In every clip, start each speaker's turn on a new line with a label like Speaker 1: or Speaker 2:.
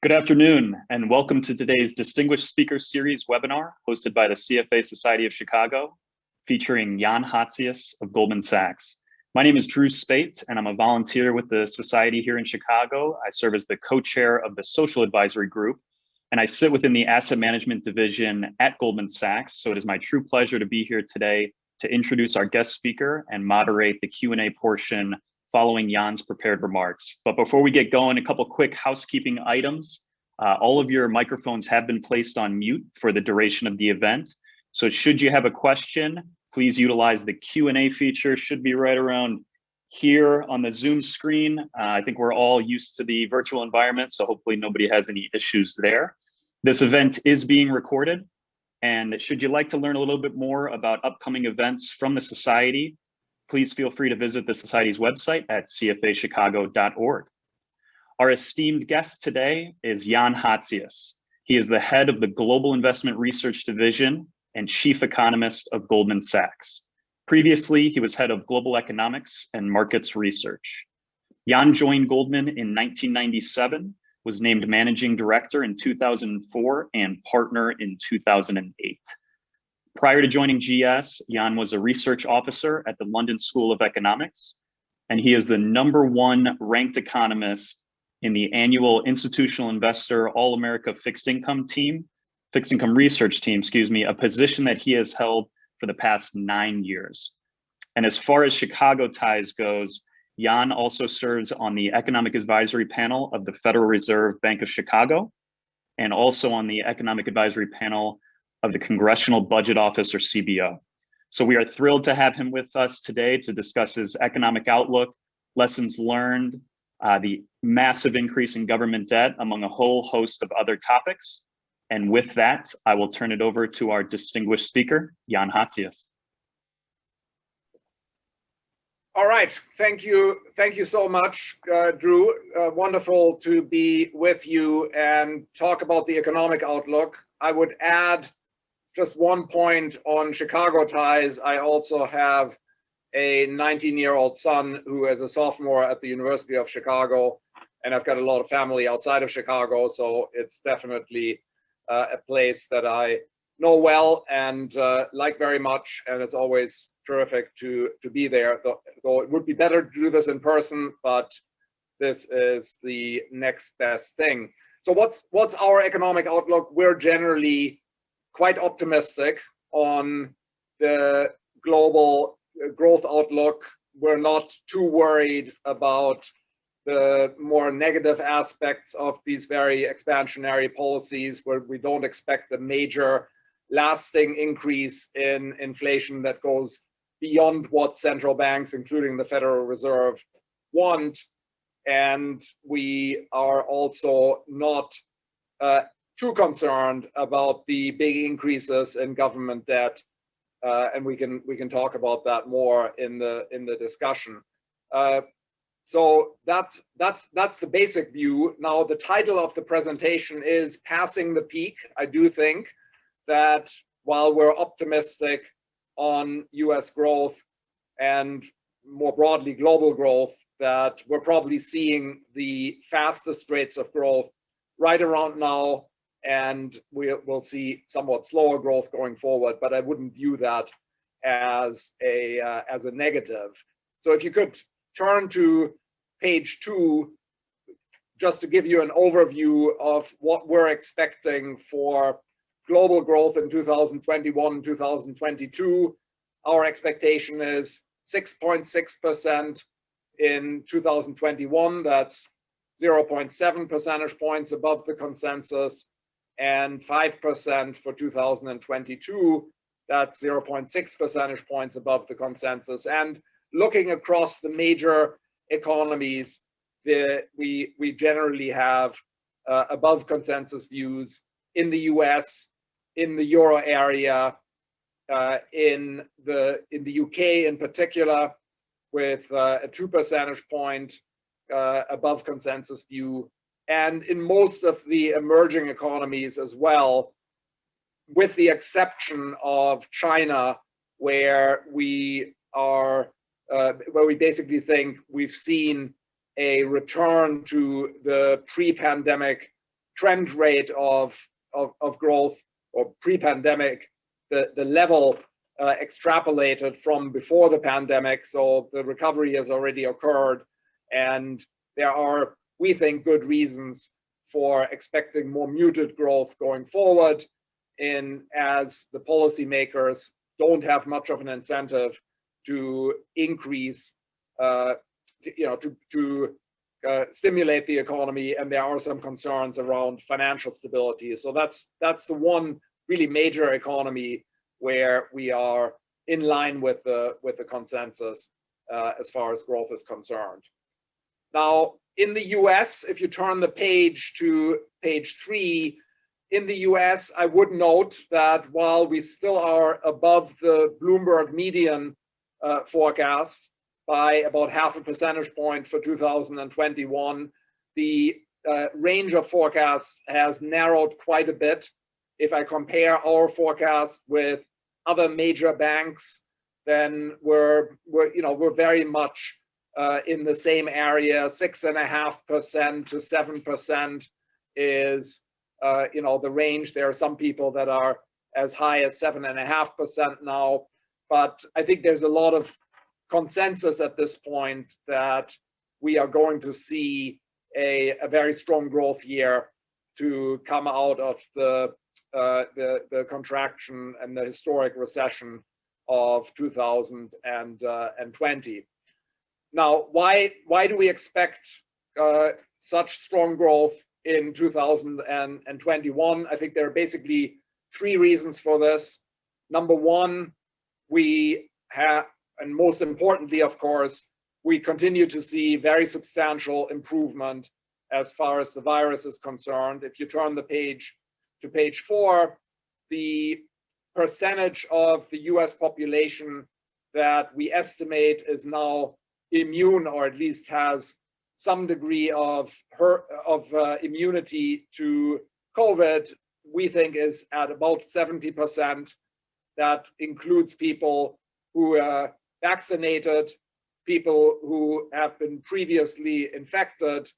Speaker 1: Good afternoon, and welcome to today's Distinguished Speaker Series webinar hosted by the CFA Society of Chicago, featuring Jan Hatzius of Goldman Sachs. My name is Drew Spate, and I'm a volunteer with the Society here in Chicago. I serve as the co-chair of the Social Advisory Group, and I sit within the Asset Management Division at Goldman Sachs. So it is my true pleasure to be here today to introduce our guest speaker and moderate the Q&A portion following Jan's prepared remarks. But before we get going, a couple quick housekeeping items. All of your microphones have been placed on mute for the duration of the event. So should you have a question, please utilize the Q&A feature. Should be right around here on the Zoom screen. I think we're all used to the virtual environment, so hopefully nobody has any issues there. This event is being recorded. And should you like to learn a little bit more about upcoming events from the Society, please feel free to visit the Society's website at cfachicago.org. Our esteemed guest today is Jan Hatzius. He is the head of the Global Investment Research Division and chief economist of Goldman Sachs. Previously, he was head of global economics and markets research. Jan joined Goldman in 1997, was named managing director in 2004 and partner in 2008. Prior to joining GS, Jan was a research officer at the London School of Economics, and he is the #1 ranked economist in the annual Institutional Investor All-America Fixed Income Research Team, a position that he has held for the past 9 years. And as far as Chicago ties goes, Jan also serves on the Economic Advisory Panel of the Federal Reserve Bank of Chicago, and also on the Economic Advisory Panel of the Congressional Budget Office, or CBO. So we are thrilled to have him with us today to discuss his economic outlook, lessons learned, the massive increase in government debt, among a whole host of other topics. And with that, I will turn it over to our distinguished speaker, Jan Hatzius.
Speaker 2: All right, thank you so much, Drew. Wonderful to be with you and talk about the economic outlook. I would add just one point on Chicago ties. I also have a 19-year-old son who is a sophomore at the University of Chicago, and I've got a lot of family outside of Chicago, so it's definitely a place that I know well and like very much, and it's always terrific to be there. Though it would be better to do this in person, but this is the next best thing. So what's our economic outlook? We're generally quite optimistic on the global growth outlook. We're not too worried about the more negative aspects of these very expansionary policies, where we don't expect a major lasting increase in inflation that goes beyond what central banks, including the Federal Reserve, want. And we are also not too concerned about the big increases in government debt, and we can talk about that more in the discussion. So that's the basic view. Now, the title of the presentation is Passing the Peak. I do think that while we're optimistic on US growth and more broadly global growth, that we're probably seeing the fastest rates of growth right around now, and we'll see somewhat slower growth going forward, but I wouldn't view that as a negative. So if you could turn to page 2, just to give you an overview of what we're expecting for global growth in 2021 and 2022. Our expectation is 6.6% in 2021. That's 0.7 percentage points above the consensus, and 5% for 2022. That's 0.6 percentage points above the consensus. And looking across the major economies, we generally have above consensus views in the US, in the Euro area, in the UK in particular, with a 2 percentage point above consensus view, and in most of the emerging economies as well, with the exception of China, where we basically think we've seen a return to the pre-pandemic trend rate of growth, or pre-pandemic, the level extrapolated from before the pandemic. So the recovery has already occurred, and there are, we think, good reasons for expecting more muted growth going forward, as the policymakers don't have much of an incentive to increase, to stimulate the economy, and there are some concerns around financial stability. So that's the one really major economy where we are in line with the consensus as far as growth is concerned. Now, in the US, if you turn the page to page 3, in the US, I would note that while we still are above the Bloomberg median forecast by about 0.5 percentage point for 2021, the range of forecasts has narrowed quite a bit. If I compare our forecast with other major banks, then we're very much in the same area. 6.5% to 7% is the range. There are some people that are as high as 7.5% now, but I think there's a lot of consensus at this point that we are going to see a very strong growth year to come out of the contraction and the historic recession of 2020. Now, why do we expect such strong growth in 2021? I think there are basically 3 reasons for this. Number one, we have, and most importantly, of course, we continue to see very substantial improvement as far as the virus is concerned. If you turn the page to page 4, the percentage of the US population that we estimate is now immune, or at least has some degree of immunity to COVID, we think is at about 70%. That includes people who are vaccinated, people who have been previously infected,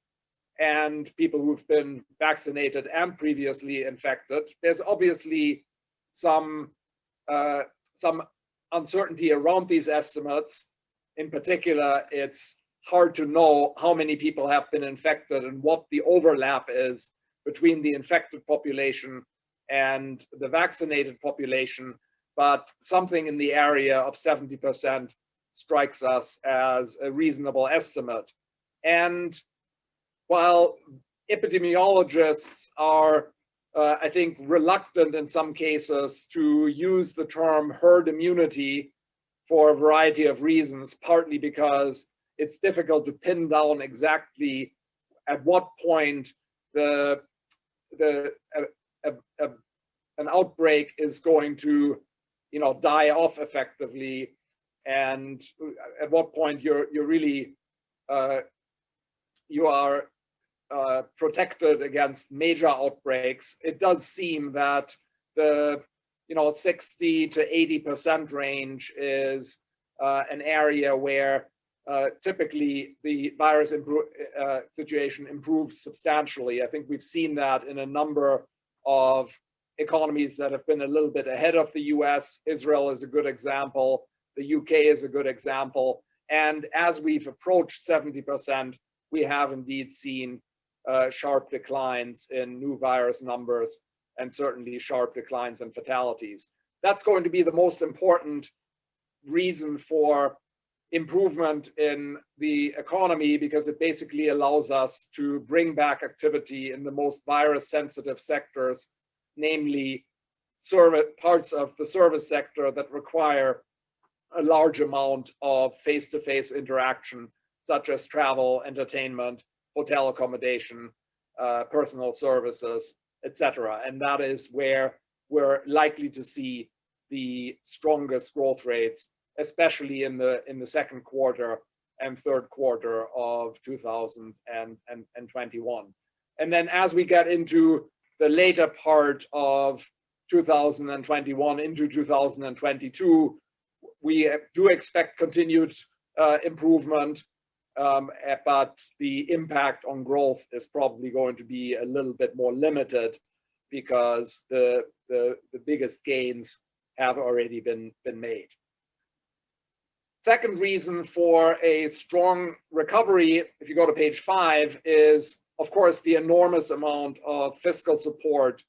Speaker 2: and people who've been vaccinated and previously infected. There's obviously some uncertainty around these estimates. In particular, it's hard to know how many people have been infected and what the overlap is between the infected population and the vaccinated population, but something in the area of 70% strikes us as a reasonable estimate. And while epidemiologists are, I think, reluctant in some cases to use the term herd immunity for a variety of reasons, partly because it's difficult to pin down exactly at what point an outbreak is going to, die off effectively, and at what point you are protected against major outbreaks. It does seem that the 60 to 80% range is an area where typically the virus situation improves substantially. I think we've seen that in a number of economies that have been a little bit ahead of the US. Israel is a good example. The UK is a good example. And as we've approached 70%, we have indeed seen sharp declines in new virus numbers, and certainly sharp declines in fatalities. That's going to be the most important reason for improvement in the economy, because it basically allows us to bring back activity in the most virus-sensitive sectors, namely parts of the service sector that require a large amount of face-to-face interaction, such as travel, entertainment, hotel accommodation, personal services, etc. And that is where we're likely to see the strongest growth rates, especially in the second quarter and third quarter of 2021. And then as we get into the later part of 2021 into 2022, we do expect continued improvement. but the impact on growth is probably going to be a little bit more limited because the biggest gains have already been made. Second reason for a strong recovery, if you go to page 5, is of course the enormous amount of fiscal support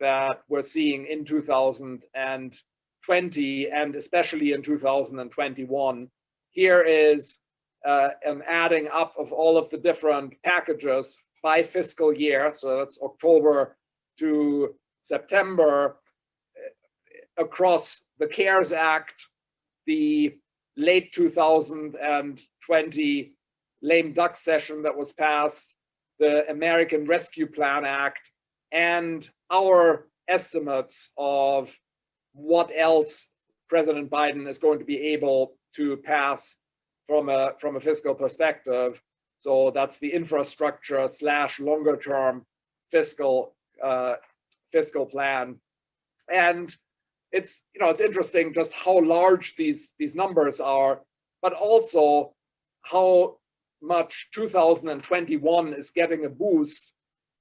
Speaker 2: that we're seeing in 2020 and especially in 2021. Here is an adding up of all of the different packages by fiscal year. So that's October to September across the CARES Act, the late 2020 lame duck session that was passed, the American Rescue Plan Act, and our estimates of what else President Biden is going to be able to pass from a fiscal perspective. So that's the infrastructure / longer term fiscal plan. And it's interesting just how large these numbers are, but also how much 2021 is getting a boost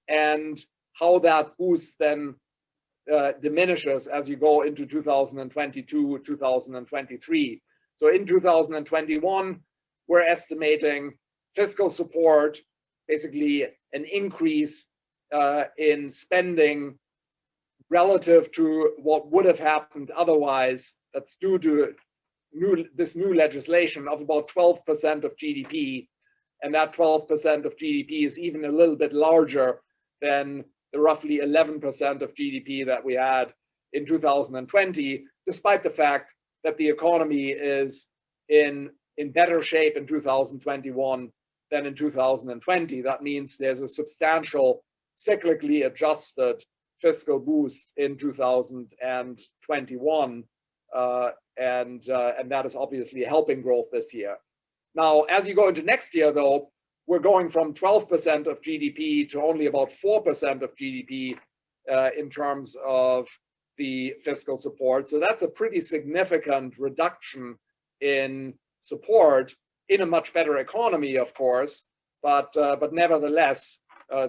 Speaker 2: and how that boost then diminishes as you go into 2022, 2023. So in 2021, we're estimating fiscal support, basically an increase in spending relative to what would have happened otherwise. That's due to this new legislation of about 12% of GDP. And that 12% of GDP is even a little bit larger than the roughly 11% of GDP that we had in 2020, despite the fact that the economy is in better shape in 2021 than in 2020. That means there's a substantial cyclically adjusted fiscal boost in 2021, and that is obviously helping growth this year. Now, as you go into next year, though, we're going from 12% of GDP to only about 4% of GDP in terms of the fiscal support. So that's a pretty significant reduction in support in a much better economy, of course, but nevertheless,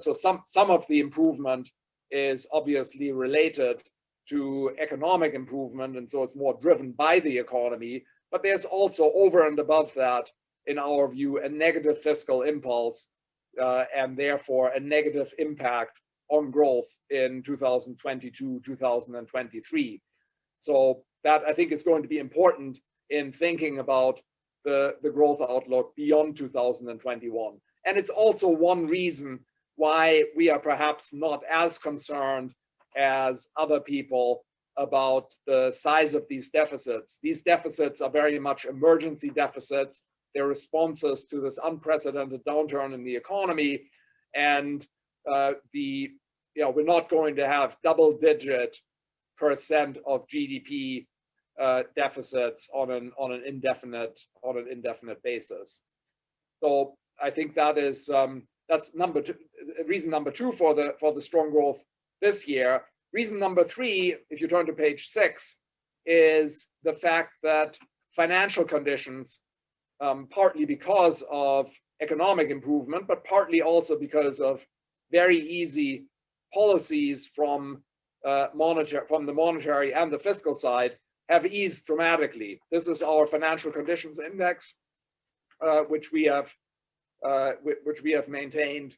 Speaker 2: so some of the improvement is obviously related to economic improvement, and so it's more driven by the economy. But there's also, over and above that, in our view, a negative fiscal impulse and therefore a negative impact on growth in 2022, 2023. So that, I think, is going to be important in thinking about the growth outlook beyond 2021. And it's also one reason why we are perhaps not as concerned as other people about the size of these deficits. These deficits are very much emergency deficits. They're responses to this unprecedented downturn in the economy, and we're not going to have double-digit % of GDP deficits on an indefinite basis. So I think that is that's reason number two for the strong growth this year. Reason number 3, if you turn to page 6, is the fact that financial conditions, partly because of economic improvement, but partly also because of very easy policies from the monetary and the fiscal side, have eased dramatically. This is our financial conditions index, which we have maintained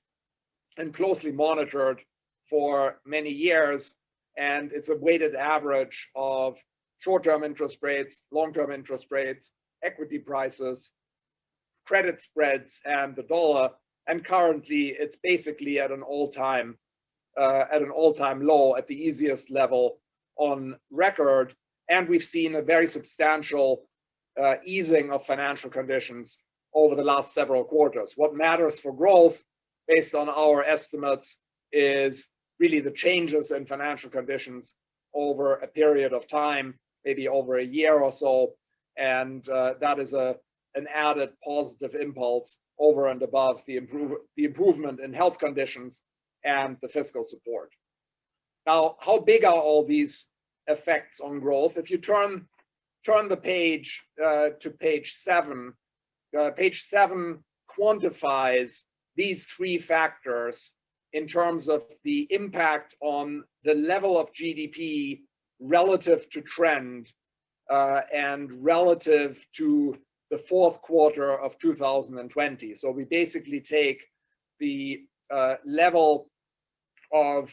Speaker 2: and closely monitored for many years, and it's a weighted average of short-term interest rates, long-term interest rates, equity prices, credit spreads, and the dollar. And currently, it's basically at an all-time low, at the easiest level on record. And we've seen a very substantial easing of financial conditions over the last several quarters. What matters for growth, based on our estimates, is really the changes in financial conditions over a period of time, maybe over a year or so. And that is an added positive impulse over and above the improvement in health conditions and the fiscal support. Now, how big are all these effects on growth? If you turn the page to page 7, page 7 quantifies these three factors in terms of the impact on the level of GDP relative to trend and relative to the fourth quarter of 2020. So we basically take the level of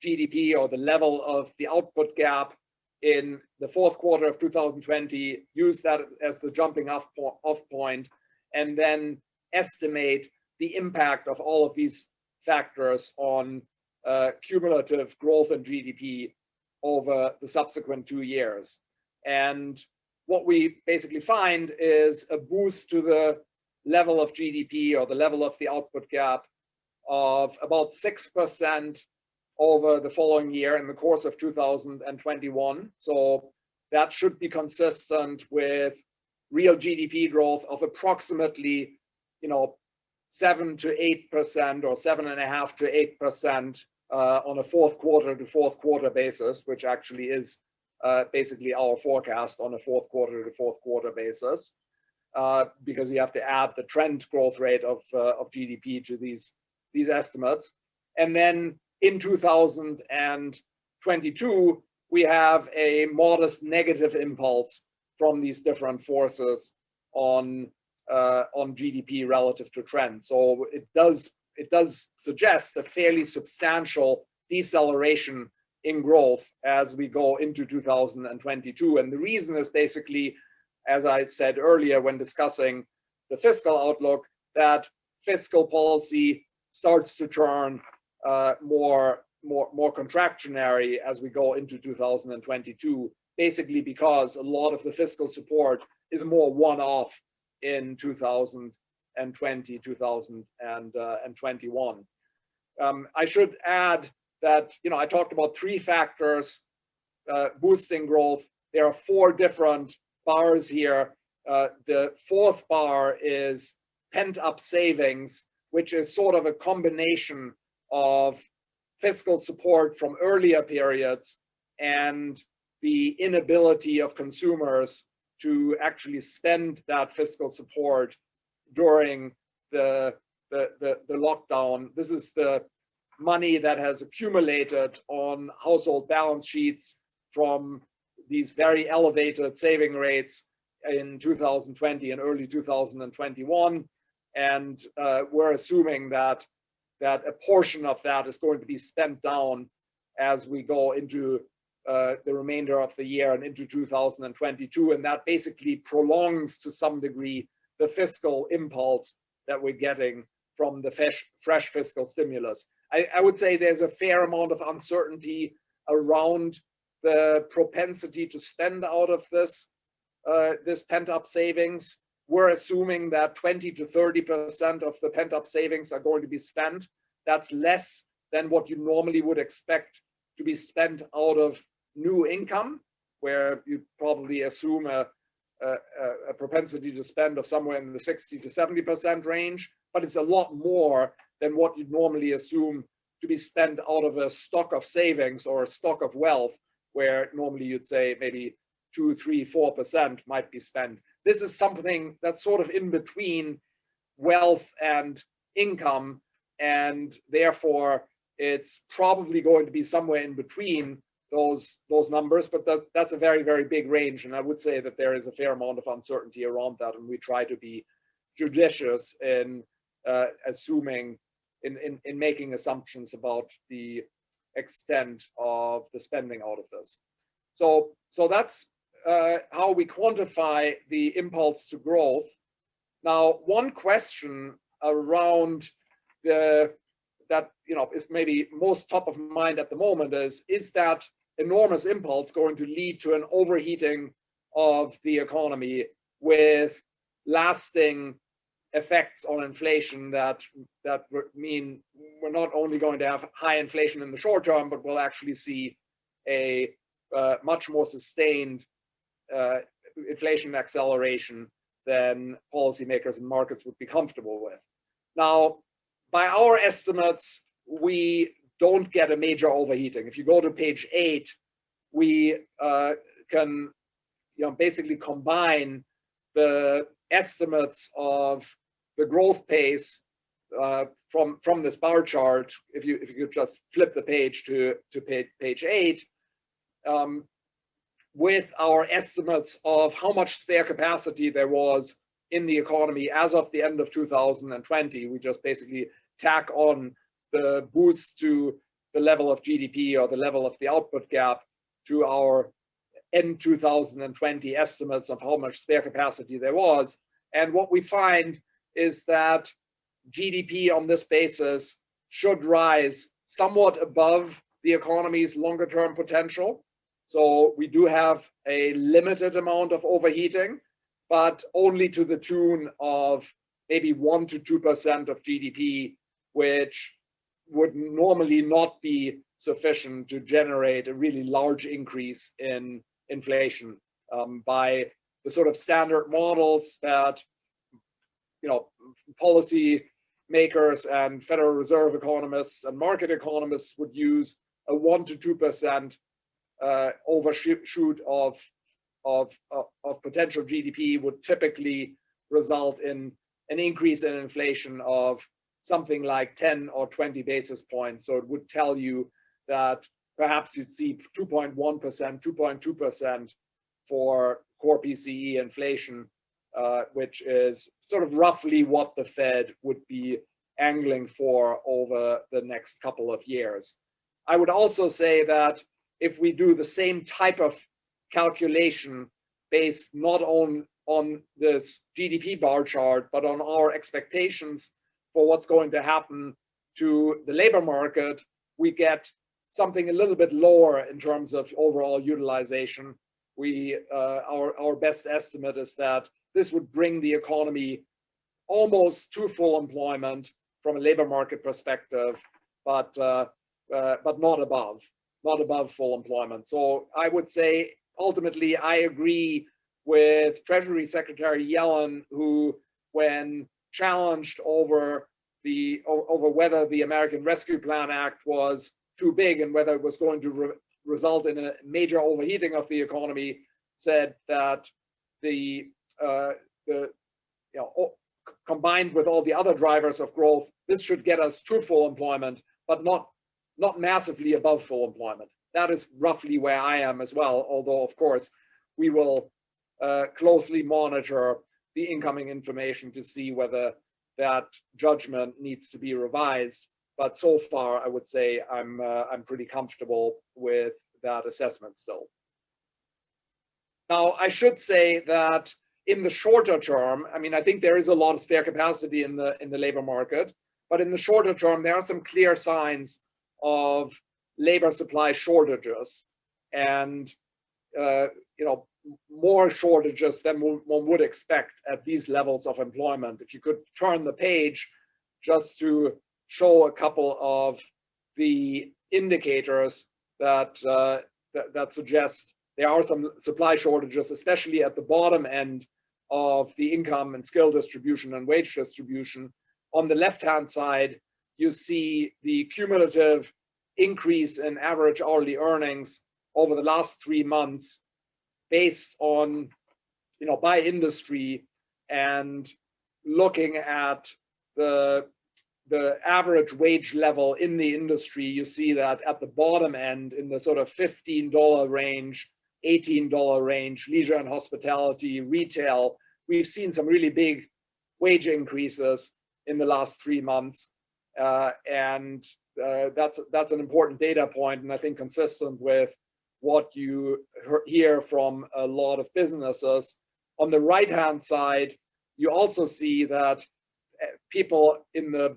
Speaker 2: GDP or the level of the output gap in the fourth quarter of 2020, use that as the jumping off point, and then estimate the impact of all of these factors on cumulative growth in GDP over the subsequent 2 years. And what we basically find is a boost to the level of GDP or the level of the output gap of about 6% over the following year in the course of 2021. So that should be consistent with real GDP growth of approximately, 7 to 8% or 7.5 to 8% on a fourth quarter to fourth quarter basis, which actually is basically our forecast on a fourth quarter to fourth quarter basis, because you have to add the trend growth rate of GDP to these estimates. And then in 2022, we have a modest negative impulse from these different forces on GDP relative to trend. So it does suggest a fairly substantial deceleration in growth as we go into 2022. And the reason is basically, as I said earlier when discussing the fiscal outlook, that fiscal policy starts to turn more contractionary as we go into 2022, basically because a lot of the fiscal support is more one-off in 2020, 2021. I should add that, I talked about three factors boosting growth. There are four different bars here. The fourth bar is pent-up savings, which is sort of a combination of fiscal support from earlier periods and the inability of consumers to actually spend that fiscal support during the lockdown. This is the money that has accumulated on household balance sheets from these very elevated saving rates in 2020 and early 2021. And we're assuming that a portion of that is going to be spent down as we go into the remainder of the year and into 2022. And that basically prolongs to some degree the fiscal impulse that we're getting from the fresh fiscal stimulus. I would say there's a fair amount of uncertainty around the propensity to spend out of this pent-up savings. We're assuming that 20 to 30% of the pent-up savings are going to be spent. That's less than what you normally would expect to be spent out of new income, where you probably assume a propensity to spend of somewhere in the 60 to 70% range, but it's a lot more than what you'd normally assume to be spent out of a stock of savings or a stock of wealth, where normally you'd say maybe 2, 3, 4% might be spent. This is something that's sort of in between wealth and income, and therefore it's probably going to be somewhere in between those numbers, but that's a very, very big range. And I would say that there is a fair amount of uncertainty around that, and we try to be judicious in assuming, in making assumptions about the extent of the spending out of this. So that's how we quantify the impulse to growth. Now, one question around that is maybe most top of mind at the moment is that enormous impulse going to lead to an overheating of the economy with lasting effects on inflation that mean we're not only going to have high inflation in the short term, but we'll actually see a much more sustained inflation acceleration than policymakers and markets would be comfortable with. Now, by our estimates, we don't get a major overheating. If you go to page 8, we can basically combine the estimates of the growth pace from this bar chart, if you could just flip the page to page 8, with our estimates of how much spare capacity there was in the economy as of the end of 2020. We just basically tack on the boost to the level of GDP or the level of the output gap to our end 2020 estimates of how much spare capacity there was. And what we find is that GDP on this basis should rise somewhat above the economy's longer term potential. So we do have a limited amount of overheating, but only to the tune of maybe 1 to 2% of GDP, which would normally not be sufficient to generate a really large increase in inflation by the sort of standard models that, you know, policy makers and Federal Reserve economists and market economists would use. A 1 to 2% overshoot of potential GDP would typically result in an increase in inflation of something like 10 or 20 basis points. So it would tell you that perhaps you'd see 2.1%, 2.2% for core PCE inflation, which is sort of roughly what the Fed would be angling for over the next couple of years. I would also say that if we do the same type of calculation based not on this GDP bar chart, but on our expectations for what's going to happen to the labor market, we get something a little bit lower in terms of overall utilization. Our best estimate is that this would bring the economy almost to full employment from a labor market perspective, but not above full employment. So I would say ultimately I agree with Treasury Secretary Yellen, who, when challenged over whether the American Rescue Plan Act was too big and whether it was going to result in a major overheating of the economy, said that combined with all the other drivers of growth, this should get us to full employment, but not massively above full employment. That is roughly where I am as well, although of course we will closely monitor the incoming information to see whether that judgment needs to be revised. But so far, I would say I'm pretty comfortable with that assessment still. Now, I should say that in the shorter term, I mean, I think there is a lot of spare capacity in the labor market, but in the shorter term, there are some clear signs of labor supply shortages, and more shortages than one would expect at these levels of employment. If you could turn the page just to show a couple of the indicators that suggest there are some supply shortages, especially at the bottom end of the income and skill distribution and wage distribution. On the left-hand side, you see the cumulative increase in average hourly earnings over the last 3 months based on, by industry, and looking at the average wage level in the industry. You see that at the bottom end, in the sort of $15 range, $18 range, leisure and hospitality, retail, we've seen some really big wage increases in the last 3 months. And that's an important data point, and I think consistent with what you hear from a lot of businesses. On the right-hand side, you also see that people in the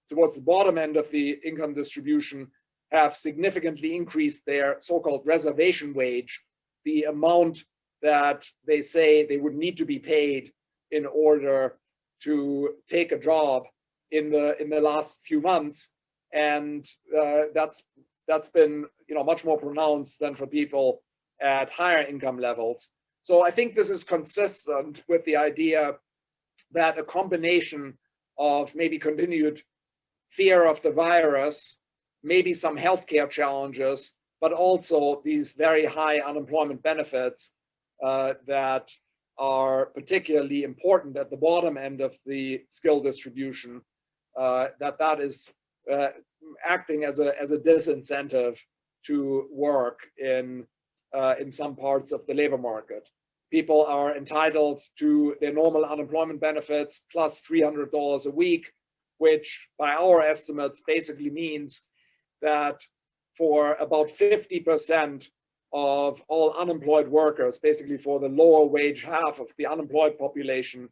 Speaker 2: towards the bottom end of the income distribution have significantly increased their so-called reservation wage, the amount that they say they would need to be paid in order to take a job in the last few months, and that's been much more pronounced than for people at higher income levels. So I think this is consistent with the idea that a combination of maybe continued fear of the virus, maybe some healthcare challenges, but also these very high unemployment benefits that are particularly important at the bottom end of the skill distribution, that is acting as a disincentive to work in some parts of the labor market. People are entitled to their normal unemployment benefits plus $300 a week, which by our estimates basically means that for about 50% of all unemployed workers, basically for the lower wage half of the unemployed population,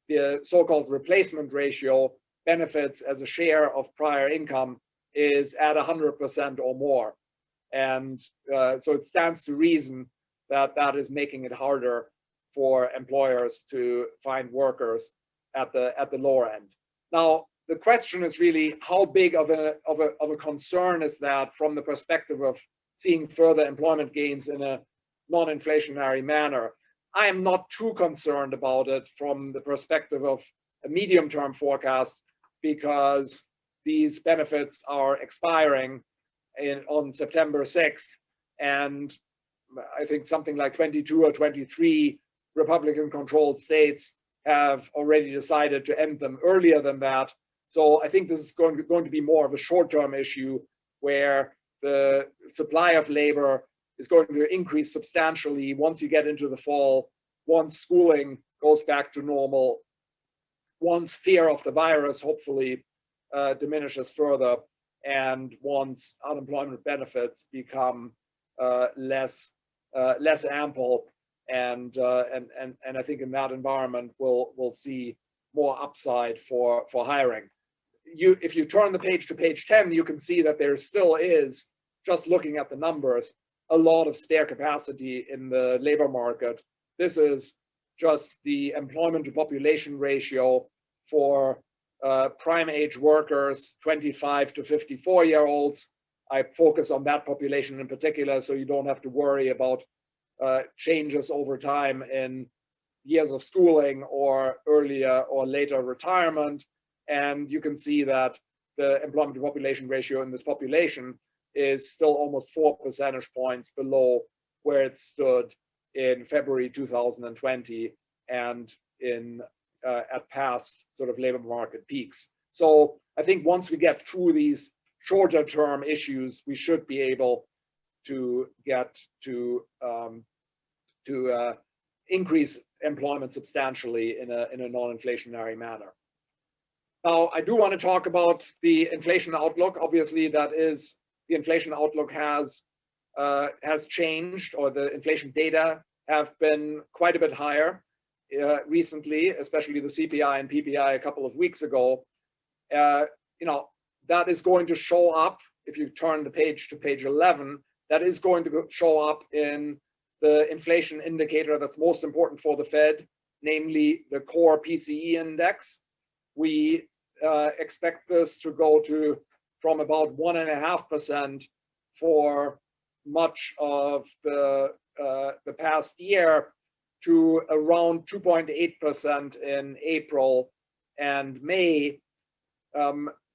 Speaker 2: the so-called replacement ratio benefits as a share of prior income is at 100% or more. And so it stands to reason that that is making it harder for employers to find workers at the lower end. Now, the question is really how big of a concern is that from the perspective of seeing further employment gains in a non-inflationary manner. I am not too concerned about it from the perspective of a medium-term forecast because these benefits are expiring on September 6th, and I think something like 22 or 23 Republican-controlled states have already decided to end them earlier than that. So I think this is going to be more of a short-term issue where the supply of labor is going to increase substantially once you get into the fall, once schooling goes back to normal, once fear of the virus hopefully diminishes further, and once unemployment benefits become less ample, and I think in that environment we'll see more upside for hiring. If you turn the page to page 10, you can see that there still is, just looking at the numbers, a lot of spare capacity in the labor market. This is just the employment to population ratio for prime age workers, 25 to 54-year-olds. I focus on that population in particular, so you don't have to worry about changes over time in years of schooling or earlier or later retirement. And you can see that the employment to population ratio in this population is still almost 4 percentage points below where it stood in February 2020 and in at past sort of labor market peaks. So I think once we get through these shorter term issues, we should be able to get to increase employment substantially in a non-inflationary manner. Now, I do want to talk about the inflation outlook. Obviously, that is, the inflation outlook has changed, or the inflation data have been quite a bit higher recently, especially the CPI and PPI a couple of weeks ago. That is going to show up, if you turn the page to page 11, that is going to show up in the inflation indicator that's most important for the Fed, namely the core PCE index. We expect this to go from about 1.5% for much of the past year to around 2.8% in April and May.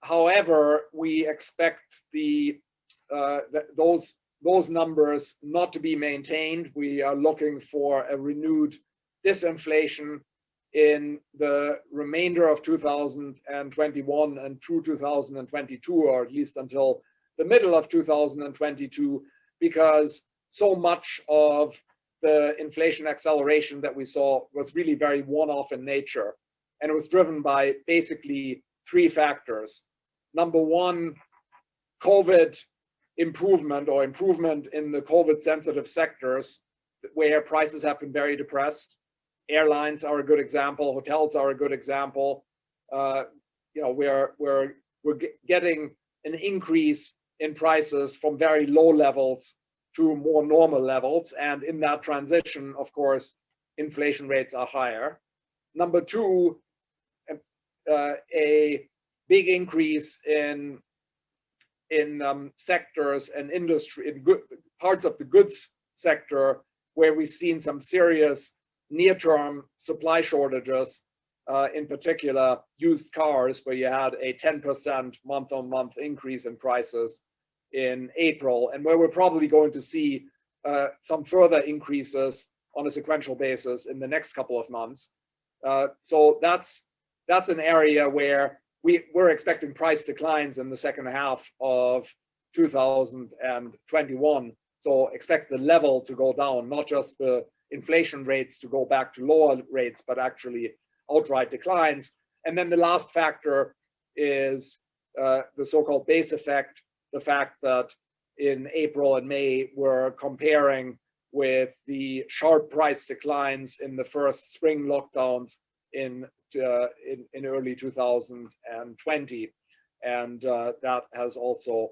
Speaker 2: However, we expect those numbers not to be maintained. We are looking for a renewed disinflation in the remainder of 2021 and through 2022, or at least until the middle of 2022, because so much of the inflation acceleration that we saw was really very one-off in nature. And it was driven by basically three factors. Number one, COVID improvement, or improvement in the COVID sensitive sectors where prices have been very depressed. Airlines are a good example. Hotels are a good example. We're getting an increase in prices from very low levels to more normal levels, and in that transition, of course, inflation rates are higher. Number two, a big increase in sectors and industry, in parts of the goods sector, where we've seen some serious near-term supply shortages, in particular used cars, where you had a 10% month-on-month increase in prices in April, and where we're probably going to see some further increases on a sequential basis in the next couple of months. So that's an area where we're expecting price declines in the second half of 2021. So expect the level to go down, not just the inflation rates to go back to lower rates, but actually outright declines. And then the last factor is the so-called base effect, the fact that in April and May, we're comparing with the sharp price declines in the first spring lockdowns in early 2020, and that has also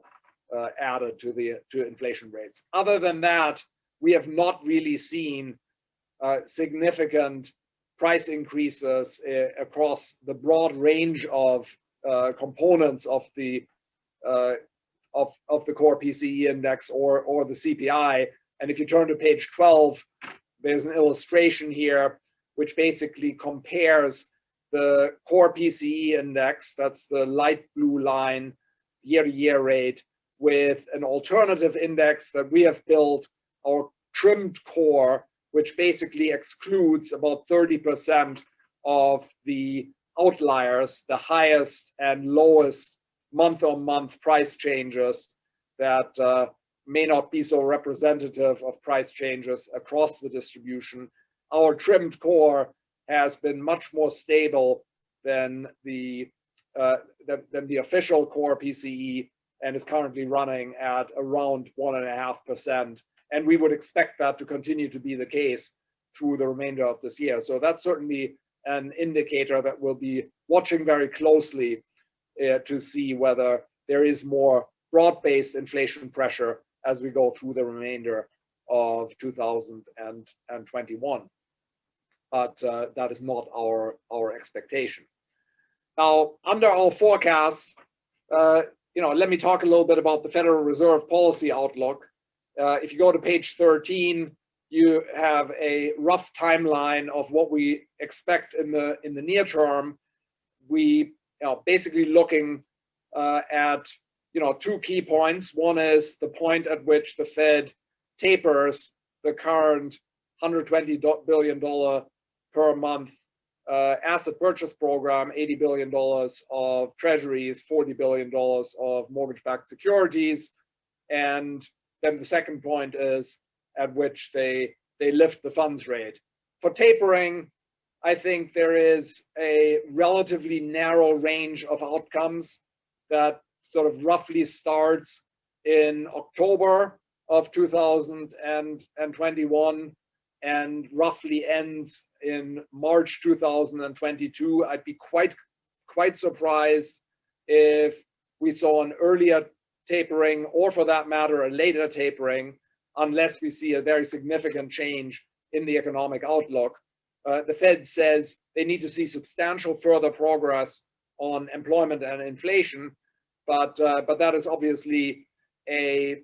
Speaker 2: added to inflation rates. Other than that, we have not really seen significant price increases across the broad range of components of the core PCE index or the CPI. And if you turn to page 12, there's an illustration here which basically compares the core PCE index, that's the light blue line, year-to-year rate, with an alternative index that we have built, our trimmed core, which basically excludes about 30% of the outliers, the highest and lowest month-on-month price changes that may not be so representative of price changes across the distribution. Our trimmed core has been much more stable than the official core PCE and is currently running at around 1.5%. And we would expect that to continue to be the case through the remainder of this year. So that's certainly an indicator that we'll be watching very closely to see whether there is more broad-based inflation pressure as we go through the remainder of 2021. But that is not our expectation. Now, under our forecast, let me talk a little bit about the Federal Reserve policy outlook. If you go to page 13, you have a rough timeline of what we expect in the near term. We basically looking at two key points. One is the point at which the Fed tapers the current $120 billion per month asset purchase program, $80 billion of treasuries, $40 billion of mortgage-backed securities. And then the second point is at which they lift the funds rate. For tapering, I think there is a relatively narrow range of outcomes that sort of roughly starts in October of 2021 and roughly ends in March 2022. I'd be quite surprised if we saw an earlier tapering, or for that matter, a later tapering, unless we see a very significant change in the economic outlook. The Fed says they need to see substantial further progress on employment and inflation, but that is obviously a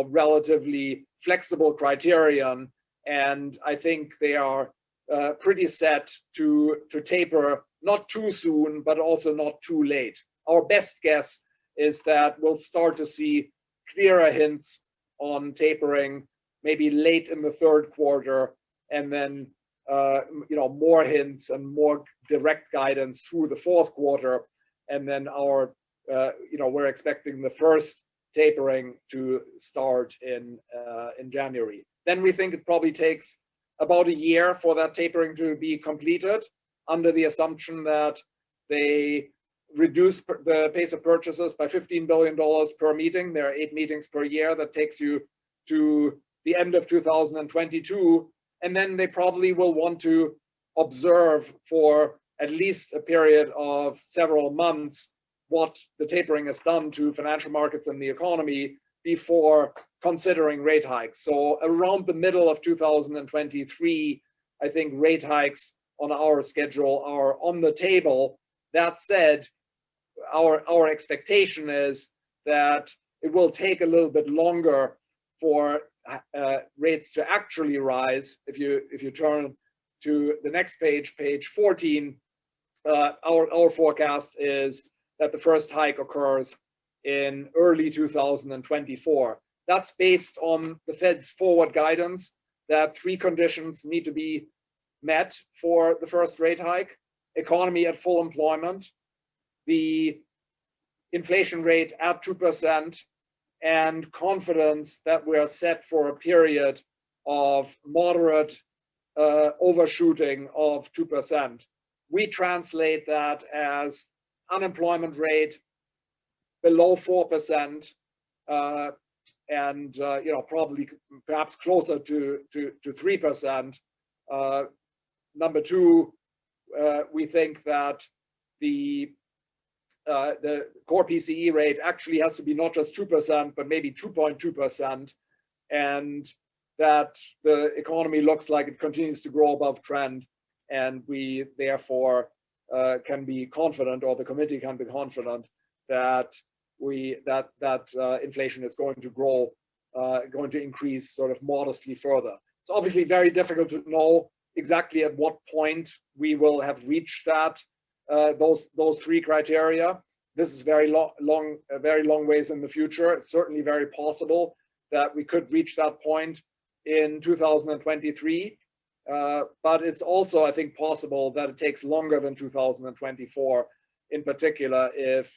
Speaker 2: relatively flexible criterion, and I think they are pretty set to taper not too soon, but also not too late. Our best guess is that we'll start to see clearer hints on tapering maybe late in the third quarter, and then more hints and more direct guidance through the fourth quarter, and then we're expecting the first tapering to start in January. Then we think it probably takes about a year for that tapering to be completed, under the assumption that they reduce the pace of purchases by $15 billion per meeting. There are 8 meetings per year. That takes you to the end of 2022. And then they probably will want to observe for at least a period of several months what the tapering has done to financial markets and the economy before considering rate hikes. So around the middle of 2023, I think rate hikes on our schedule are on the table. That said, our expectation is that it will take a little bit longer for rates to actually rise. If you turn to the next page, page 14, our forecast is that the first hike occurs in early 2024. That's based on the Fed's forward guidance. that three conditions need to be met for the first rate hike: economy at full employment, the inflation rate at 2%, and confidence that we are set for a period of moderate overshooting of 2%. We translate that as unemployment rate below 4%, and probably perhaps closer to 3%. Number two, we think that the core PCE rate actually has to be not just 2%, but maybe 2.2%, and that the economy looks like it continues to grow above trend, and we therefore can be confident, or the committee can be confident, that inflation is going to grow, going to increase sort of modestly further. It's obviously very difficult to know exactly at what point we will have reached that those three criteria. This is very long ways in the future. It's certainly very possible that we could reach that point in 2023, but it's also, I think, possible that it takes longer than 2024, in particular if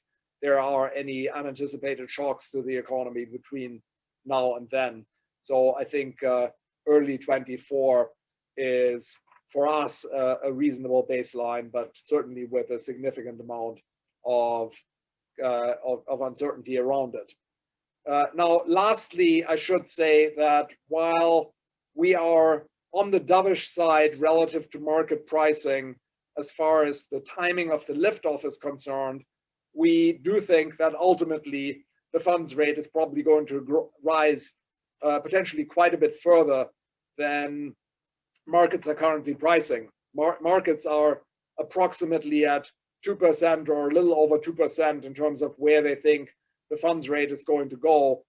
Speaker 2: there are any unanticipated shocks to the economy between now and then. So I think early 24 is, for us, a reasonable baseline, but certainly with a significant amount of uncertainty around it. Now, lastly, I should say that while we are on the dovish side relative to market pricing as far as the timing of the liftoff is concerned, we do think that ultimately the funds rate is probably going to rise potentially quite a bit further than markets are currently pricing. Markets are approximately at 2% or a little over 2% in terms of where they think the funds rate is going to go.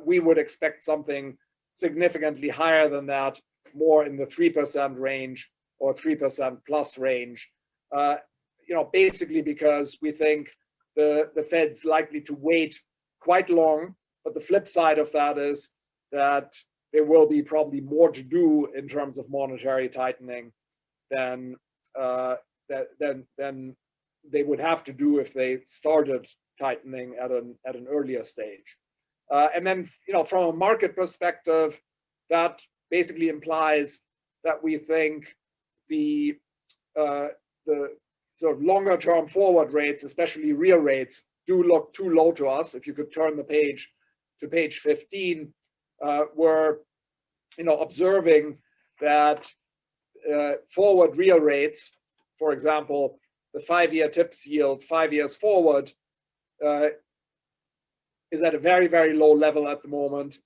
Speaker 2: We would expect something significantly higher than that, more in the 3% range or 3% plus range. Basically because we think the Fed's likely to wait quite long, but the flip side of that is that there will be probably more to do in terms of monetary tightening than they would have to do if they started tightening at an earlier stage. And then, from a market perspective, that basically implies that we think the sort of longer term forward rates, especially real rates, do look too low to us. If you could turn the page to page 15, we're observing that forward real rates, for example, the 5-year TIPS yield 5 years forward is at a very, very low level at the moment,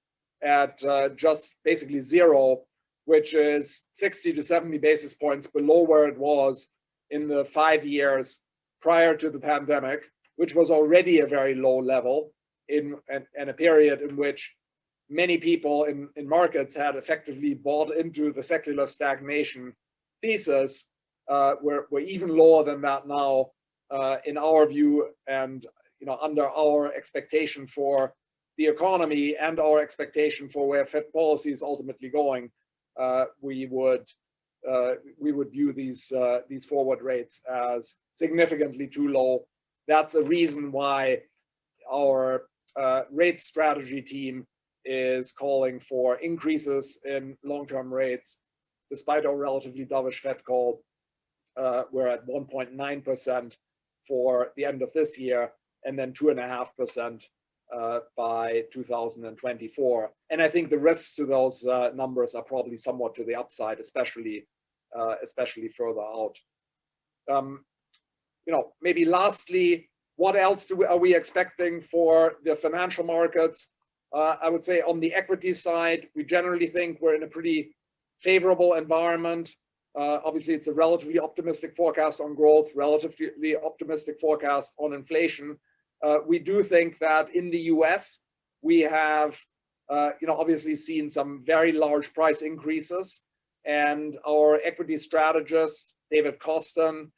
Speaker 2: at just basically zero, which is 60 to 70 basis points below where it was in the 5 years prior to the pandemic, which was already a very low level in a period in which many people in markets had effectively bought into the secular stagnation thesis. We're even lower than that now, in our view, and under our expectation for the economy and our expectation for where Fed policy is ultimately going. We would view these forward rates as significantly too low. That's a reason why our rate strategy team is calling for increases in long-term rates, despite our relatively dovish Fed call. We're at 1.9% for the end of this year, and then 2.5% by 2024. And I think the risks to those numbers are probably somewhat to the upside, especially further out. Maybe lastly, what else are we expecting for the financial markets? I would say on the equity side, we generally think we're in a pretty favorable environment. Obviously, it's a relatively optimistic forecast on growth, relatively optimistic forecast on inflation. We do think that in the US, we have obviously seen some very large price increases, and our equity strategist, David Costin,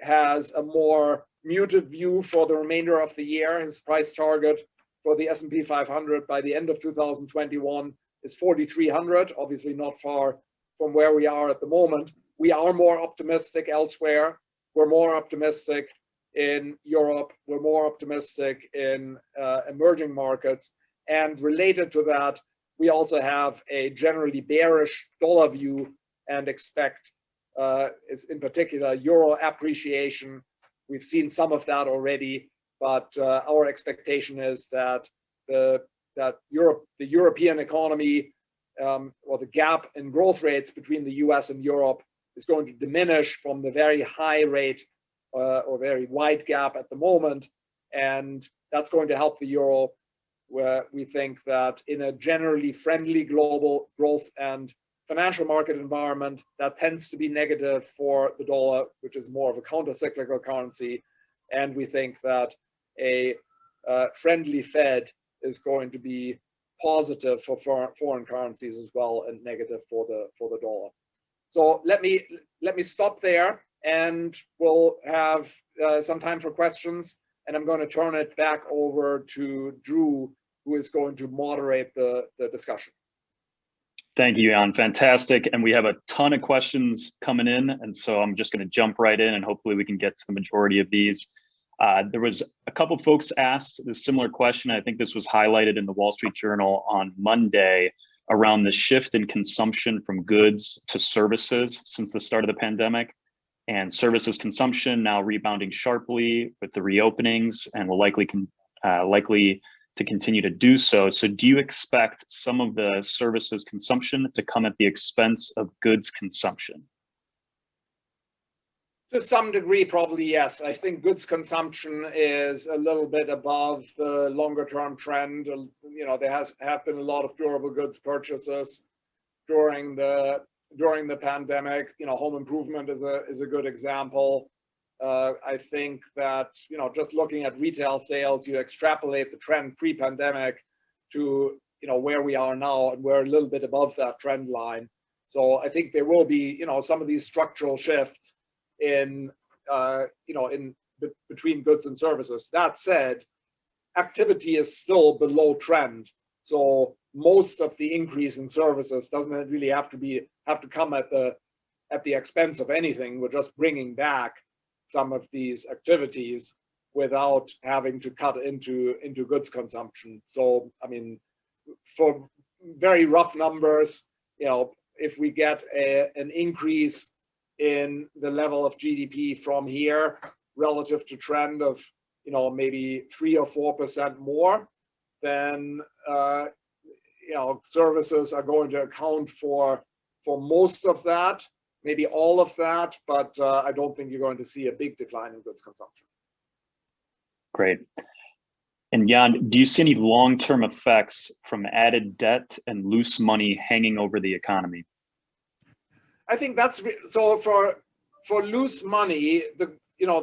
Speaker 2: has a more muted view for the remainder of the year. His price target for the S&P 500 by the end of 2021 is 4,300, obviously not far from where we are at the moment. We are more optimistic elsewhere. We're more optimistic in Europe. We're more optimistic in emerging markets. And related to that, we also have a generally bearish dollar view and expect, in particular, euro appreciation. We've seen some of that already, but our expectation is that the European economy, or the gap in growth rates between the US and Europe, is going to diminish from the very high rate or very wide gap at the moment. And that's going to help the euro, where we think that in a generally friendly global growth and financial market environment, that tends to be negative for the dollar, which is more of a counter-cyclical currency. And we think that a friendly Fed is going to be positive for foreign currencies as well, and negative for the dollar. So let me stop there, and we'll have some time for questions. And I'm going to turn it back over to Drew, who is going to moderate the discussion.
Speaker 1: Thank you, Jan. Fantastic. And we have a ton of questions coming in. And so I'm just going to jump right in, and hopefully we can get to the majority of these. There was a couple folks asked this similar question. I think this was highlighted in the Wall Street Journal on Monday around the shift in consumption from goods to services since the start of the pandemic, and services consumption now rebounding sharply with the reopenings, and will likely to continue to do so. So do you expect some of the services consumption to come at the expense of goods consumption?
Speaker 2: To some degree, probably yes. I think goods consumption is a little bit above the longer term trend. You know, there have been a lot of durable goods purchases during the pandemic. You know, home improvement is a good example. I think that, you know, just looking at retail sales, you extrapolate the trend pre-pandemic to, you know, where we are now, and we're a little bit above that trend line. So I think there will be, you know, some of these structural shifts in, you know, between goods and services. That said, activity is still below trend. So most of the increase in services doesn't really have to come at the expense of anything. We're just bringing back some of these activities without having to cut into goods consumption. So, I mean, for very rough numbers, you know, if we get an increase in the level of GDP from here relative to trend of, you know, maybe 3 or 4% more, then you know, services are going to account for most of that, maybe all of that, but I don't think you're going to see a big decline in goods consumption.
Speaker 1: Great. And Jan, do you see any long-term effects from added debt and loose money hanging over the economy?
Speaker 2: I think that's so. For loose money, the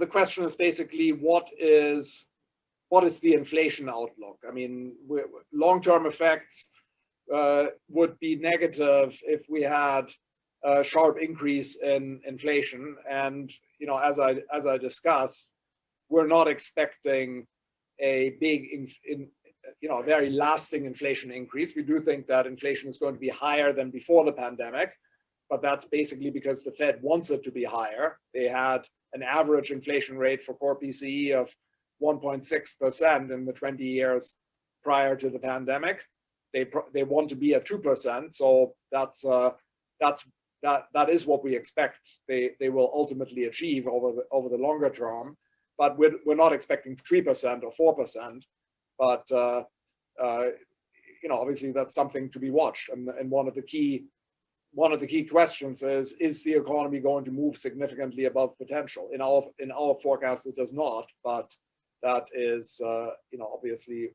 Speaker 2: question is basically what is the inflation outlook? I mean, long-term effects would be negative if we had a sharp increase in inflation, and, you know, as I discussed, we're not expecting a big a very lasting inflation increase. We do think that inflation is going to be higher than before the pandemic, but that's basically because the Fed wants it to be higher. They had an average inflation rate for core PCE of 1.6% in the 20 years prior to the pandemic. They want to be at 2%, so that is what we expect they will ultimately achieve over the longer term. But we're not expecting 3% or 4%. But you know, obviously that's something to be watched. And one of the key questions is the economy going to move significantly above potential? In our forecast, it does not, but that is you know, obviously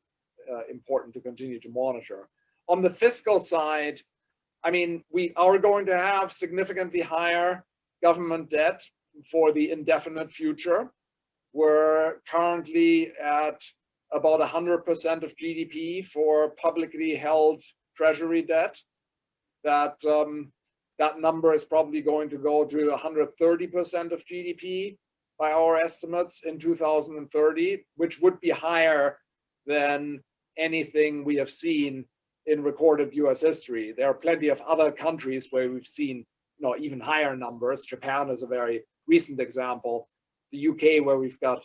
Speaker 2: important to continue to monitor. On the fiscal side, I mean, we are going to have significantly higher government debt for the indefinite future. We're currently at about 100% of GDP for publicly held treasury debt. That number is probably going to go to 130% of GDP by our estimates in 2030, which would be higher than anything we have seen in recorded US history. There are plenty of other countries where we've seen even higher numbers. Japan is a very recent example. The UK, where we've got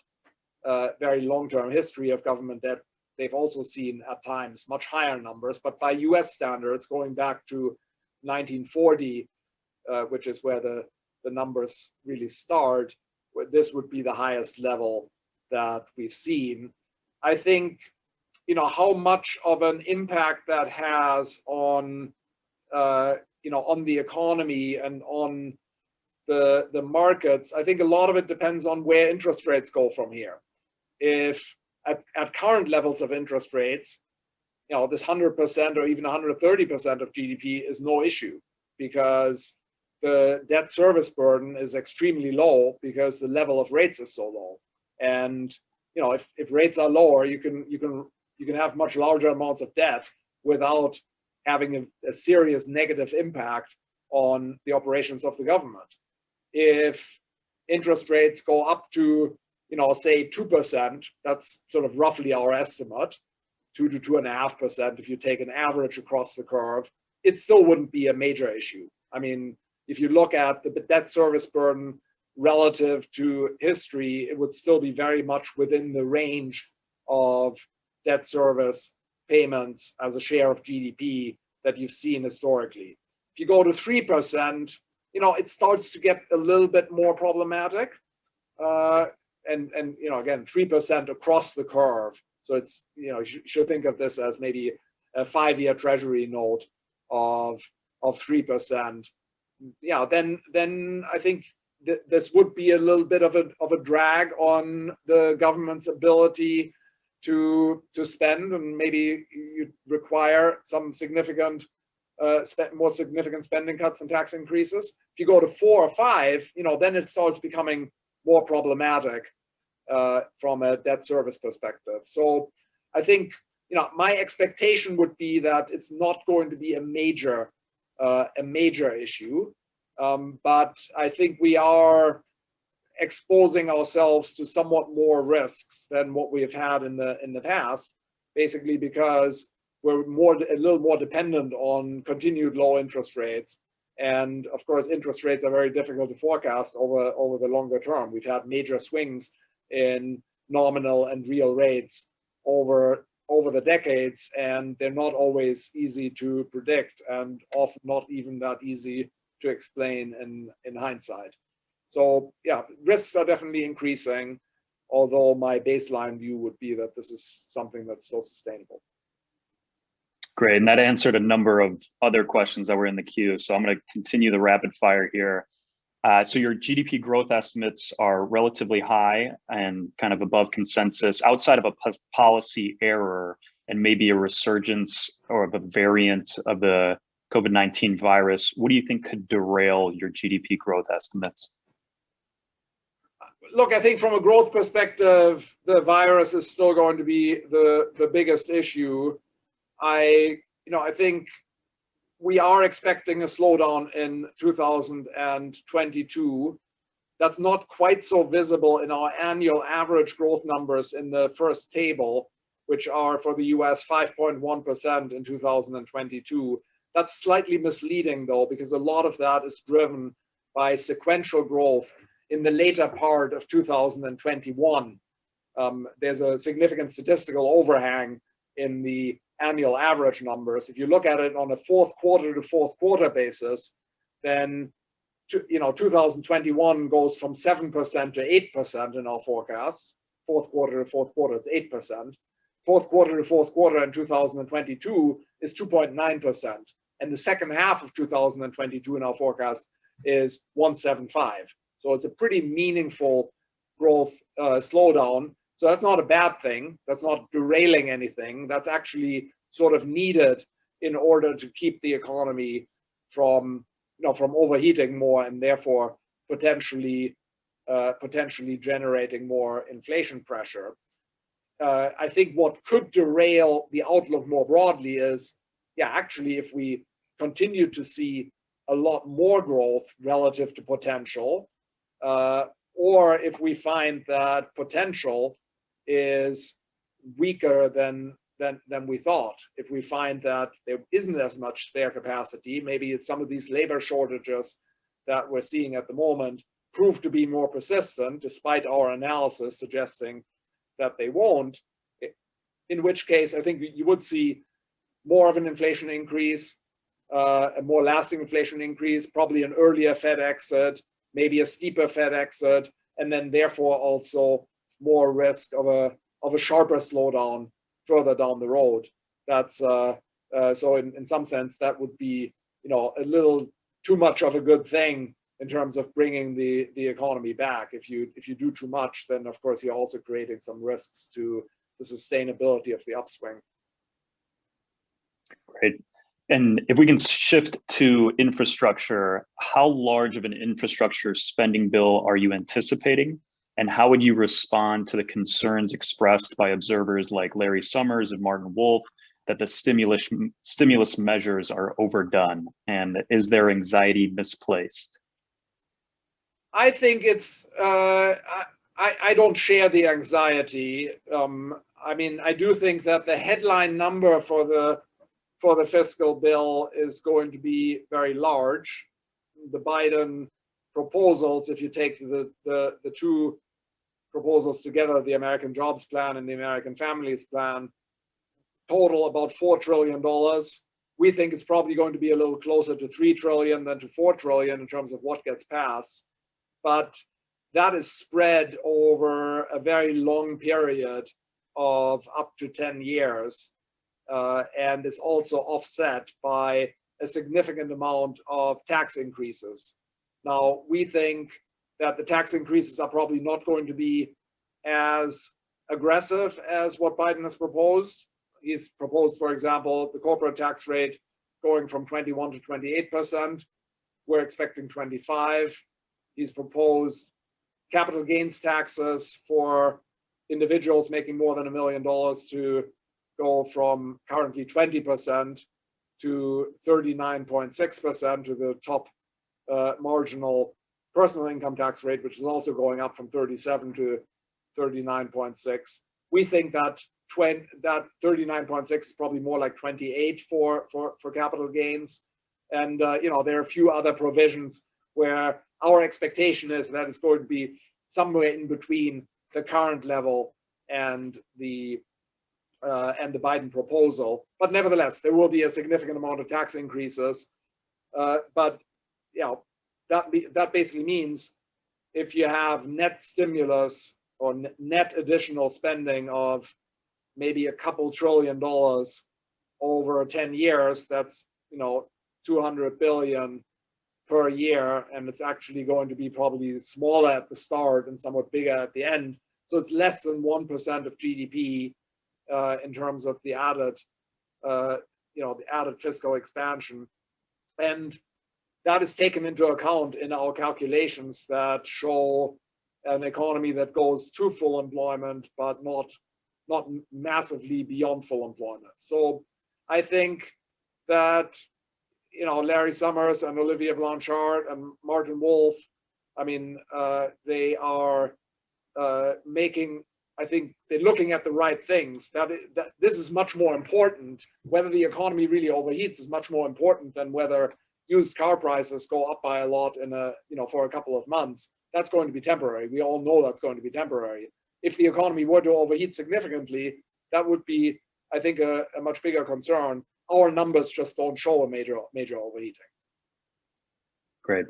Speaker 2: a very long-term history of government debt, they've also seen at times much higher numbers. But by US standards, going back to 1940, which is where the numbers really start, this would be the highest level that we've seen. I think, how much of an impact that has on, on the economy and on the markets, I think a lot of it depends on where interest rates go from here. If at current levels of interest rates, this 100% or even 130% of GDP is no issue, because the debt service burden is extremely low because the level of rates is so low. And if rates are lower, you can have much larger amounts of debt without having a serious negative impact on the operations of the government. If interest rates go up to, say 2%, that's sort of roughly our estimate, 2 to 2.5%. If you take an average across the curve, it still wouldn't be a major issue. I mean, if you look at the debt service burden relative to history, it would still be very much within the range of debt service payments as a share of GDP that you've seen historically. If you go to 3%, it starts to get a little bit more problematic. And again, 3% across the curve. So it's, you should think of this as maybe a 5-year treasury note of 3%. Yeah, then I think this would be a little bit of a drag on the government's ability to spend, and maybe you require some significant more significant spending cuts and tax increases. If you go to 4 or 5, then it starts becoming more problematic from a debt service perspective. So I think my expectation would be that it's not going to be a major issue, but I think we are exposing ourselves to somewhat more risks than what we have had in the past, basically because we're a little more dependent on continued low interest rates. And of course, interest rates are very difficult to forecast over the longer term. We've had major swings in nominal and real rates over the decades, and they're not always easy to predict, and often not even that easy to explain in hindsight. So yeah, risks are definitely increasing, although my baseline view would be that this is something that's still sustainable.
Speaker 1: Great, and that answered a number of other questions that were in the queue. So I'm going to continue the rapid fire here. So your GDP growth estimates are relatively high and kind of above consensus. Outside of a policy error and maybe a resurgence or of a variant of the COVID-19 virus, what do you think could derail your GDP growth estimates?
Speaker 2: Look, I think from a growth perspective, the virus is still going to be the biggest issue. I think we are expecting a slowdown in 2022. That's not quite so visible in our annual average growth numbers in the first table, which are for the US 5.1% in 2022. That's slightly misleading though, because a lot of that is driven by sequential growth in the later part of 2021. There's a significant statistical overhang in the annual average numbers. If you look at it on a fourth quarter to fourth quarter basis, then 2021 goes from 7% to 8% in our forecasts. Fourth quarter to fourth quarter, it's 8%. Fourth quarter to fourth quarter in 2022 is 2.9%. And the second half of 2022 in our forecast is 1.75. So it's a pretty meaningful growth slowdown. So that's not a bad thing. That's not derailing anything. That's actually sort of needed in order to keep the economy from overheating more, and therefore potentially generating more inflation pressure. I think what could derail the outlook more broadly is, actually, if we continue to see a lot more growth relative to potential, or if we find that potential is weaker than than we thought. If we find that there isn't as much spare capacity, maybe it's some of these labor shortages that we're seeing at the moment prove to be more persistent, despite our analysis suggesting that they won't, in which case I think you would see more of an inflation increase, a more lasting inflation increase, probably an earlier Fed exit, maybe a steeper Fed exit, and then therefore also more risk of a sharper slowdown further down the road. That's so in some sense that would be, you know, a little too much of a good thing in terms of bringing the economy back. If you do too much, then of course you're also creating some risks to the sustainability of the upswing.
Speaker 1: Great. And if we can shift to infrastructure, how large of an infrastructure spending bill are you anticipating? And how would you respond to the concerns expressed by observers like Larry Summers and Martin Wolf that the stimulus measures are overdone? And is their anxiety misplaced?
Speaker 2: I think it's, I don't share the anxiety. I mean, I do think that the headline number for the fiscal bill is going to be very large. The Biden proposals, if you take the two proposals together, the American Jobs Plan and the American Families Plan, total about $4 trillion. We think it's probably going to be a little closer to 3 trillion than to 4 trillion in terms of what gets passed. But that is spread over a very long period of up to 10 years. And is also offset by a significant amount of tax increases. Now, we think that the tax increases are probably not going to be as aggressive as what Biden has proposed. He's proposed, for example, the corporate tax rate going from 21 to 28%. We're expecting 25. He's proposed capital gains taxes for individuals making more than $1 million to go from currently 20% to 39.6% to the top marginal personal income tax rate, which is also going up from 37 to 39.6. We think that 39.6 is probably more like 28 for capital gains. And you know, there are a few other provisions where our expectation is that it's going to be somewhere in between the current level and the Biden proposal. But nevertheless, there will be a significant amount of tax increases. But you know, that basically means if you have net stimulus or net additional spending of maybe a couple $2 trillion over 10 years, that's, you know, 200 billion per year, and it's actually going to be probably smaller at the start and somewhat bigger at the end. So it's less than 1% of GDP in terms of the added, you know, the added fiscal expansion, and that is taken into account in our calculations that show an economy that goes to full employment, but not massively beyond full employment. So I think that, you know, Larry Summers and Olivier Blanchard and Martin Wolf, I mean, they are making, I think they're looking at the right things. That this is much more important. Whether the economy really overheats is much more important than whether used car prices go up by a lot in a, you know, for a couple of months. That's going to be temporary. We all know that's going to be temporary. If the economy were to overheat significantly, that would be, I think, a much bigger concern. Our numbers just don't show a major overheating.
Speaker 1: Great.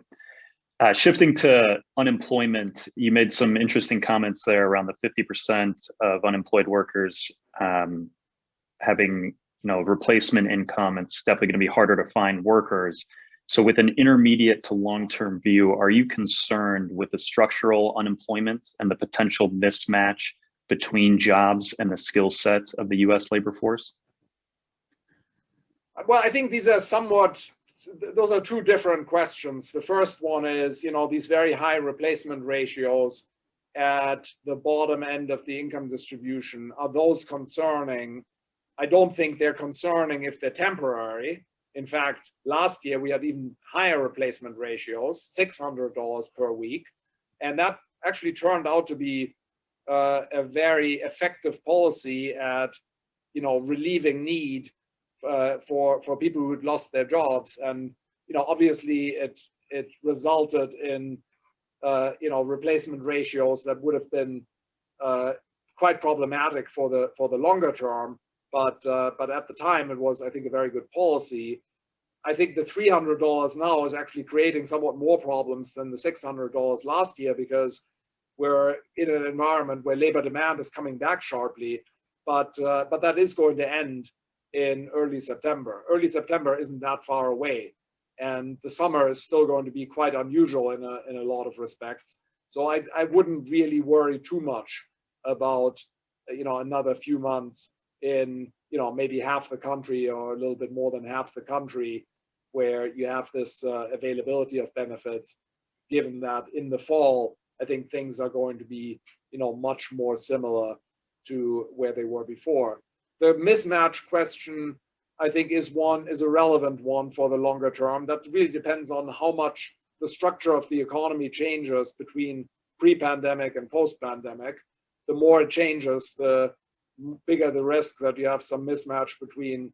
Speaker 1: Shifting to unemployment, you made some interesting comments there around the 50% of unemployed workers having, you know, replacement income. It's definitely going to be harder to find workers. So with an intermediate to long-term view, are you concerned with the structural unemployment and the potential mismatch between jobs and the skill set of the US labor force?
Speaker 2: Well, I think these are those are two different questions. The first one is, you know, these very high replacement ratios at the bottom end of the income distribution. Are those concerning? I don't think they're concerning if they're temporary. In fact, last year we had even higher replacement ratios, $600 per week. And that actually turned out to be a very effective policy at relieving need for people who'd lost their jobs. And obviously it resulted in replacement ratios that would have been quite problematic for the longer term. But at the time, it was, I think, a very good policy. I think the $300 now is actually creating somewhat more problems than the $600 last year, because we're in an environment where labor demand is coming back sharply, but that is going to end in early September. Early September isn't that far away, and the summer is still going to be quite unusual in a lot of respects. So I wouldn't really worry too much about another few months in maybe half the country or a little bit more than half the country where you have this availability of benefits, given that in the fall I think things are going to be much more similar to where they were before. The mismatch question, I think, is a relevant one for the longer term. That really depends on how much the structure of the economy changes between pre-pandemic and post-pandemic. The more it changes, the bigger the risk that you have some mismatch between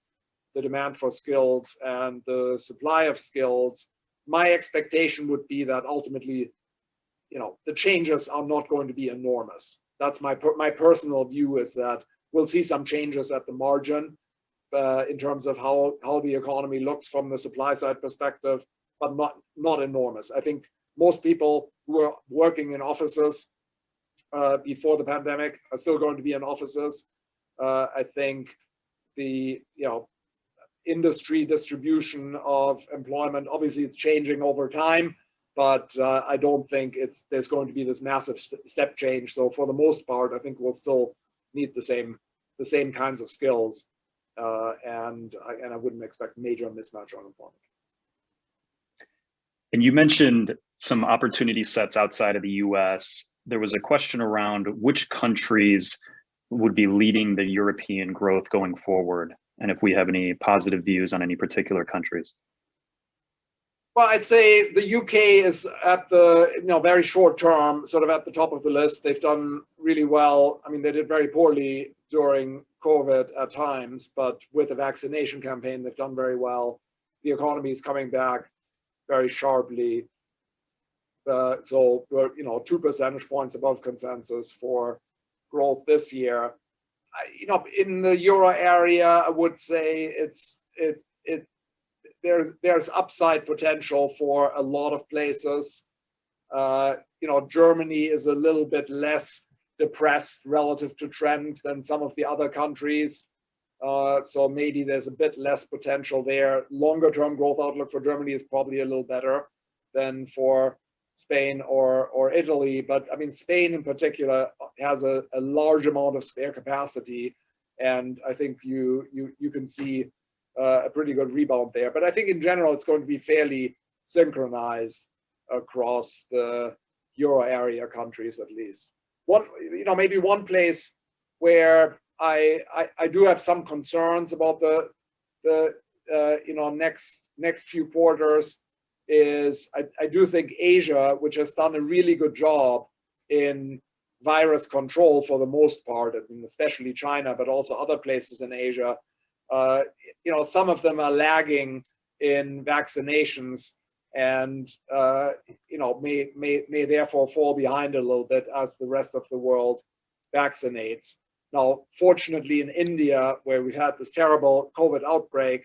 Speaker 2: the demand for skills and the supply of skills. My expectation would be that ultimately, the changes are not going to be enormous. That's my personal view, is that we'll see some changes at the margin in terms of how the economy looks from the supply side perspective, but not enormous. I think most people who were working in offices before the pandemic are still going to be in offices. I think the industry distribution of employment, obviously it's changing over time, but I don't think there's going to be this massive step change. So for the most part, I think we'll still need the same kinds of skills, and I wouldn't expect major mismatch on employment.
Speaker 1: And you mentioned some opportunity sets outside of the US. There was a question around which countries would be leading the European growth going forward, and if we have any positive views on any particular countries.
Speaker 2: Well, I'd say the UK is at the very short term, sort of at the top of the list. They've done really well. I mean, they did very poorly during COVID at times, but with the vaccination campaign, they've done very well. The economy is coming back very sharply. So we're 2 percentage points above consensus for growth this year. In the euro area, I would say there's upside potential for a lot of places. Germany is a little bit less depressed relative to trend than some of the other countries. So maybe there's a bit less potential there. Longer term growth outlook for Germany is probably a little better than for Spain or Italy. But I mean, Spain in particular has a large amount of spare capacity, and I think you can see a pretty good rebound there. But I think in general, it's going to be fairly synchronized across the euro area countries, at least. Maybe one place where I do have some concerns about the next few quarters is I do think Asia, which has done a really good job in virus control for the most part, I mean, especially China, but also other places in Asia, some of them are lagging in vaccinations, and may therefore fall behind a little bit as the rest of the world vaccinates. Now, fortunately, in India, where we've had this terrible COVID outbreak,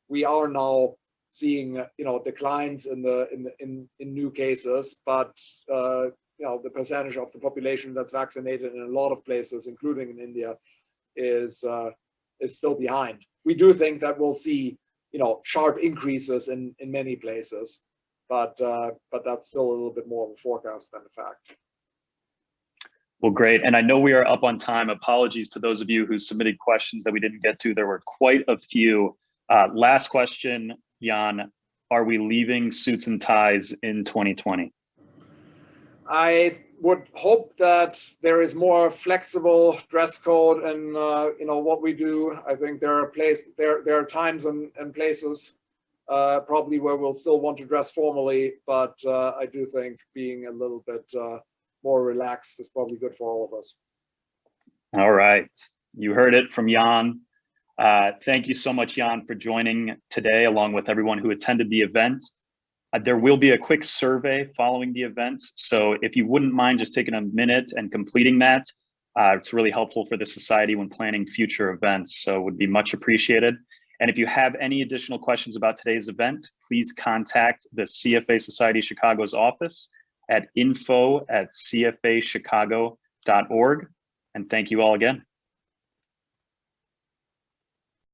Speaker 2: we are now seeing declines in new cases, but the percentage of the population that's vaccinated in a lot of places, including in India, is still behind. We do think that we'll see sharp increases in many places, but that's still a little bit more of a forecast than a fact.
Speaker 1: Well, great. And I know we are up on time. Apologies to those of you who submitted questions that we didn't get to. There were quite a few. Last question, Jan, are we leaving suits and ties in 2020?
Speaker 2: I would hope that there is more flexible dress code and what we do. I think there are times and places probably where we'll still want to dress formally, but I do think being a little bit more relaxed is probably good for all of us.
Speaker 1: All right, you heard it from Jan. Thank you so much, Jan, for joining today, along with everyone who attended the event. There will be a quick survey following the event. So if you wouldn't mind just taking a minute and completing that, it's really helpful for the Society when planning future events. So it would be much appreciated. And if you have any additional questions about today's event, please contact the CFA Society Chicago's office at info@cfachicago.org. And thank you all again.